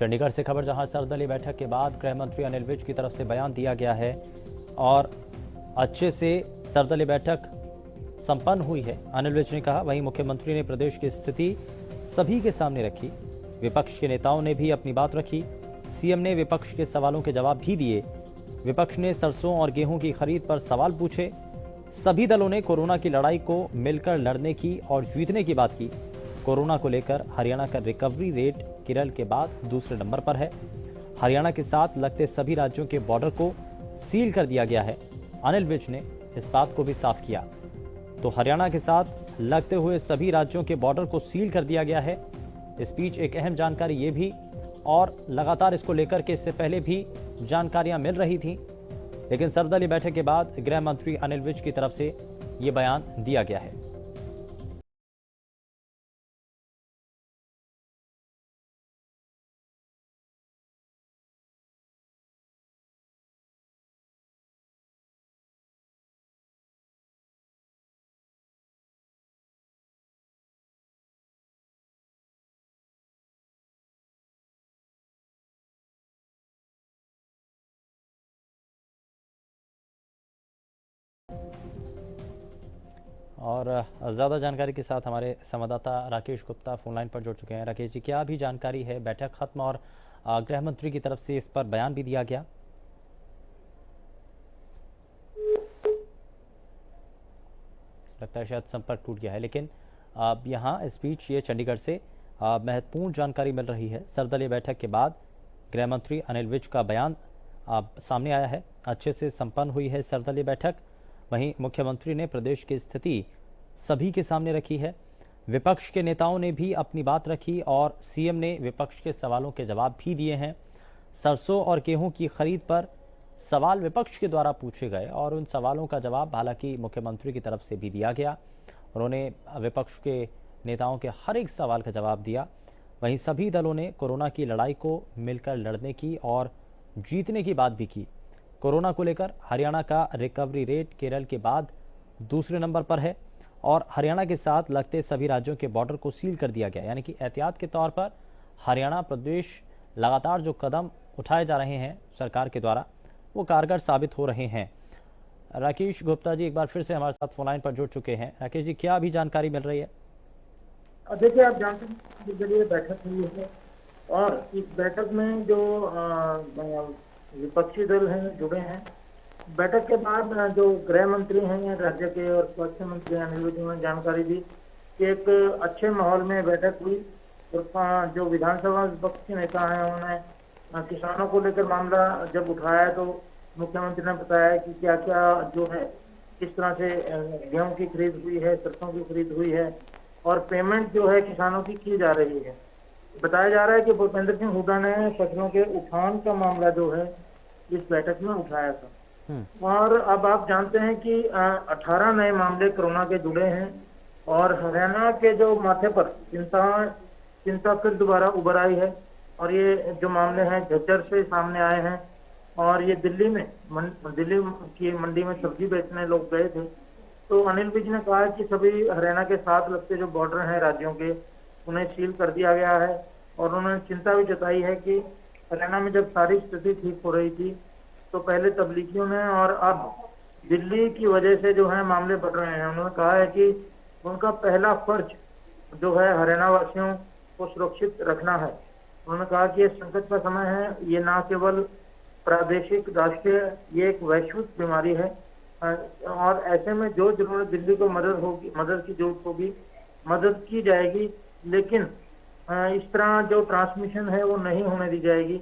चंडीगढ़ से खबर, जहां सर्वदलीय बैठक के बाद गृह मंत्री अनिल विज की तरफ से बयान दिया गया है और अच्छे से सर्वदलीय बैठक संपन्न हुई है, अनिल विज ने कहा। वहीं मुख्यमंत्री ने प्रदेश की स्थिति सभी के सामने रखी। विपक्ष के नेताओं ने भी अपनी बात रखी। सीएम ने विपक्ष के सवालों के जवाब भी दिए। विपक्ष ने सरसों और गेहूं की खरीद पर सवाल पूछे। सभी दलों ने कोरोना की लड़ाई को मिलकर लड़ने की और जीतने की बात की। कोरोना को लेकर हरियाणा का रिकवरी रेट केरल के बाद दूसरे नंबर पर है। हरियाणा के साथ लगते सभी राज्यों के बॉर्डर को सील कर दिया गया है। अनिल विज ने इस बात को भी साफ किया। तो हरियाणा के साथ लगते हुए सभी राज्यों के बॉर्डर को सील कर दिया गया है। इस बीच एक अहम जानकारी ये भी, और लगातार इसको लेकर के इससे पहले भी जानकारियां मिल रही थी, लेकिन सर्वदलीय बैठक के बाद गृह मंत्री अनिल विज की तरफ से यह बयान दिया गया है। और ज्यादा जानकारी के साथ हमारे संवाददाता राकेश गुप्ता फोन लाइन पर जुड़ चुके हैं। राकेश जी, क्या अभी जानकारी है? बैठक खत्म और गृह मंत्री की तरफ से इस पर बयान भी दिया गया। लगता है शायद संपर्क टूट गया है, लेकिन अब यहाँ इस बीच ये चंडीगढ़ से महत्वपूर्ण जानकारी मिल रही है। सर्वदलीय बैठक के बाद गृह मंत्री अनिल विज का बयान सामने आया है। अच्छे से संपन्न हुई है सर्वदलीय बैठक। वहीं मुख्यमंत्री ने प्रदेश की स्थिति सभी के सामने रखी है। विपक्ष के नेताओं ने भी अपनी बात रखी और सीएम ने विपक्ष के सवालों के जवाब भी दिए हैं। सरसों और गेहूं की खरीद पर सवाल विपक्ष के द्वारा पूछे गए और उन सवालों का जवाब हालांकि मुख्यमंत्री की तरफ से भी दिया गया। उन्होंने विपक्ष के नेताओं के हर एक सवाल का जवाब दिया। वहीं सभी दलों ने कोरोना की लड़ाई को मिलकर लड़ने की और जीतने की बात भी की। कोरोना को लेकर हरियाणा का रिकवरी रेट केरल के बाद दूसरे नंबर पर है और हरियाणा के साथ लगते सभी राज्यों के बॉर्डर को सील कर दिया गया। यानी कि एहतियात के तौर पर हरियाणा प्रदेश लगातार जो कदम उठाए जा रहे हैं सरकार के द्वारा, वो कारगर साबित हो रहे हैं। राकेश गुप्ता जी एक बार फिर से हमारे साथ फोन लाइन पर जुड़ चुके हैं। राकेश जी, क्या अभी जानकारी मिल रही है? देखिए, आप जानते हैं कि ये बैठक हुई है और इस बैठक में जो विपक्षी दल हैं जुड़े हैं। बैठक के बाद जो गृह मंत्री हैं राज्य के और स्वास्थ्य मंत्री अनिल विज ने जानकारी दी कि एक अच्छे माहौल में बैठक हुई और जो विधानसभा विपक्ष के नेता हैं उन्होंने किसानों को लेकर मामला जब उठाया तो मुख्यमंत्री ने बताया कि क्या क्या जो है किस तरह से गेहूं की खरीद हुई है, सरसों की खरीद हुई है और पेमेंट जो है किसानों की जा रही है। बताया जा रहा है कि भूपेंद्र सिंह हुड्डा ने फसलों के उठान का मामला जो है इस बैठक में उठाया था। और अब आप जानते हैं कि 18 नए मामले कोरोना के जुड़े हैं और हरियाणा के जो माथे पर चिंता फिर दोबारा उभर आई है और ये जो मामले हैं झज्जर से सामने आए हैं और ये दिल्ली की मंडी में सब्जी बेचने लोग गए थे। तो अनिल विज ने कहा कि सभी हरियाणा के साथ लगते जो बॉर्डर हैं राज्यों के उन्हें सील कर दिया गया है और उन्होंने चिंता भी जताई है कि हरियाणा में जब सारी स्थिति ठीक हो रही थी तो पहले तबलीगियों ने और अब दिल्ली की वजह से जो है मामले बढ़ रहे हैं। उन्होंने कहा है कि उनका पहला फर्ज जो है हरियाणा वासियों को सुरक्षित रखना है। उन्होंने कहा कि ये संकट का समय है, ये न केवल प्रादेशिक राष्ट्रीय, ये एक वैश्विक बीमारी है और ऐसे में जो जरूरत दिल्ली को मदद की जरूरत होगी, मदद की जाएगी, लेकिन इस तरह जो ट्रांसमिशन है वो नहीं होने दी जाएगी।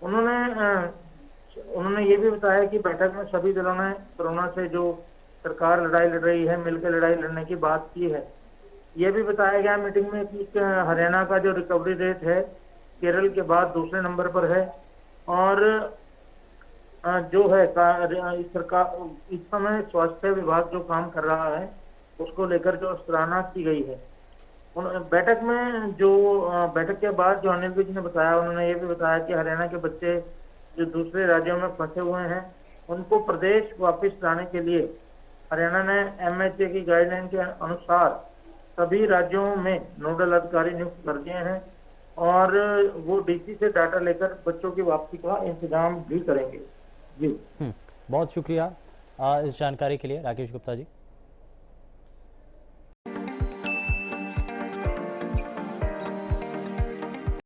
उन्होंने ये भी बताया कि बैठक में सभी दलों ने कोरोना से जो सरकार लड़ाई लड़ रही है मिलकर लड़ाई लड़ने की बात की है। ये भी बताया गया मीटिंग में कि हरियाणा का जो रिकवरी रेट है केरल के बाद दूसरे नंबर पर है और जो है सरकार इस समय स्वास्थ्य विभाग जो काम कर रहा है उसको लेकर जो सराहना की गई है। बैठक के बाद जो अनिल विज ने बताया, उन्होंने ये भी बताया कि हरियाणा के बच्चे जो दूसरे राज्यों में फंसे हुए हैं उनको प्रदेश वापस लाने के लिए हरियाणा ने MHA की गाइडलाइन के अनुसार सभी राज्यों में नोडल अधिकारी नियुक्त कर दिए हैं और वो डीसी से डाटा लेकर बच्चों की वापसी का इंतजाम भी करेंगे। जी बहुत शुक्रिया इस जानकारी के लिए राकेश गुप्ता जी।